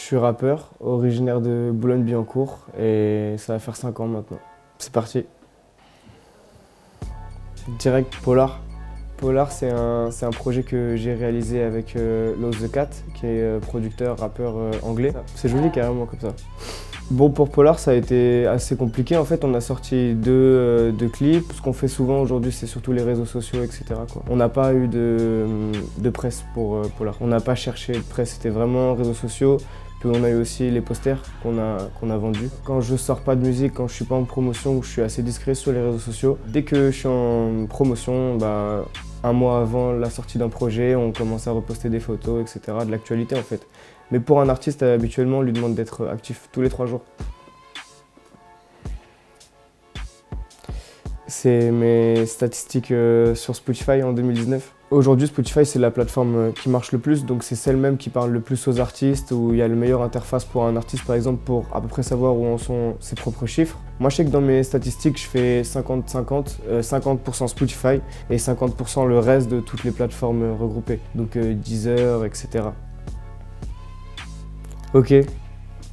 suis rappeur, originaire de Boulogne-Billancourt et ça va faire 5 ans maintenant. C'est parti. Direct Polar. Polar, c'est un projet que j'ai réalisé avec Loz The Cat, qui est producteur, rappeur anglais. C'est joli carrément comme ça. Bon, pour Polar, ça a été assez compliqué. En fait, on a sorti deux clips. Ce qu'on fait souvent aujourd'hui, c'est surtout les réseaux sociaux, etc., quoi. On n'a pas eu de presse pour Polar. On n'a pas cherché de presse, c'était vraiment réseaux sociaux. Puis on a eu aussi les posters qu'on a vendus. Quand je sors pas de musique, quand je suis pas en promotion, ou je suis assez discret sur les réseaux sociaux, dès que je suis en promotion, un mois avant la sortie d'un projet, on commence à reposter des photos, etc., de l'actualité en fait. Mais pour un artiste, habituellement, on lui demande d'être actif tous les 3 jours. C'est mes statistiques sur Spotify en 2019. Aujourd'hui, Spotify, c'est la plateforme qui marche le plus, donc c'est celle même qui parle le plus aux artistes, où il y a la meilleure interface pour un artiste, par exemple, pour à peu près savoir où en sont ses propres chiffres. Moi, je sais que dans mes statistiques, je fais 50-50, 50% Spotify et 50% le reste de toutes les plateformes regroupées, donc Deezer, etc. Ok.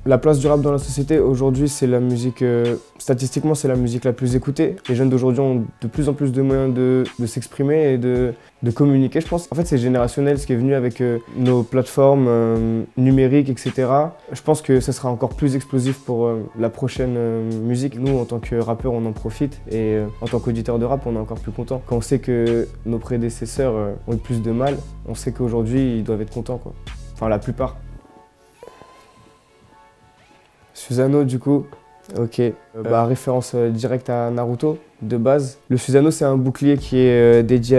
La place du rap dans la société, aujourd'hui, c'est la musique, statistiquement, c'est la musique la plus écoutée. Les jeunes d'aujourd'hui ont de plus en plus de moyens de s'exprimer et de communiquer, je pense. En fait, c'est générationnel, ce qui est venu avec nos plateformes numériques, etc. Je pense que ça sera encore plus explosif pour la prochaine musique. Nous, en tant que rappeurs, on en profite et en tant qu'auditeur de rap, on est encore plus content. Quand on sait que nos prédécesseurs ont eu plus de mal, on sait qu'aujourd'hui, ils doivent être contents, quoi. Enfin, la plupart. Susanoo, du coup, ok, référence directe à Naruto, de base. Le Susanoo, c'est un bouclier qui est dédié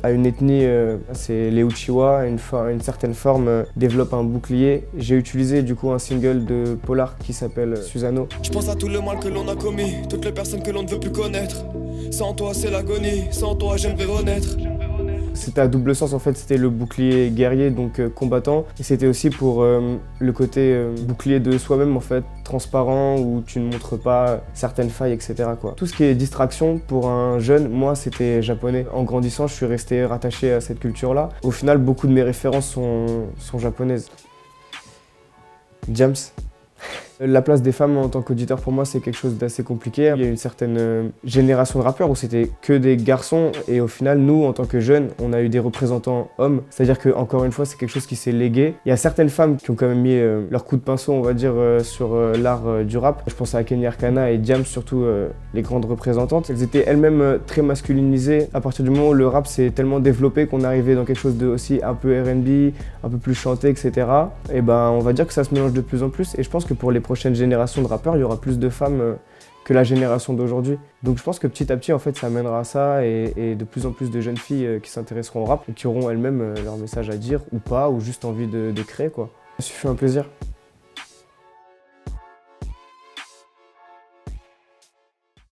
à une ethnie, c'est les Uchiwa, une certaine forme développe un bouclier. J'ai utilisé du coup un single de Polar qui s'appelle Susanoo. Je pense à tout le mal que l'on a commis, toutes les personnes que l'on ne veut plus connaître. Sans toi, c'est l'agonie, sans toi, j'aimerais renaître. C'était à double sens en fait, c'était le bouclier guerrier, donc combattant, et c'était aussi pour le côté bouclier de soi-même en fait, transparent, où tu ne montres pas certaines failles, etc., quoi. Tout ce qui est distraction pour un jeune, moi c'était japonais. En grandissant, je suis resté rattaché à cette culture-là. Au final, beaucoup de mes références sont japonaises. Jams. La place des femmes en tant qu'auditeur, pour moi, c'est quelque chose d'assez compliqué. Il y a une certaine génération de rappeurs où c'était que des garçons et au final, nous, en tant que jeunes, on a eu des représentants hommes. C'est-à-dire que, encore une fois, c'est quelque chose qui s'est légué. Il y a certaines femmes qui ont quand même mis leur coup de pinceau, on va dire, sur l'art du rap. Je pense à Kenny Arcana et Diams, surtout les grandes représentantes. Elles étaient elles-mêmes très masculinisées. À partir du moment où le rap s'est tellement développé qu'on arrivait dans quelque chose de aussi un peu R&B, un peu plus chanté, etc. Et on va dire que ça se mélange de plus en plus. Et je pense que pour les prochaine génération de rappeurs, il y aura plus de femmes que la génération d'aujourd'hui. Donc je pense que petit à petit, en fait, ça amènera à ça et de plus en plus de jeunes filles qui s'intéresseront au rap et qui auront elles-mêmes leur message à dire ou pas, ou juste envie de créer, quoi. Ça fut un plaisir.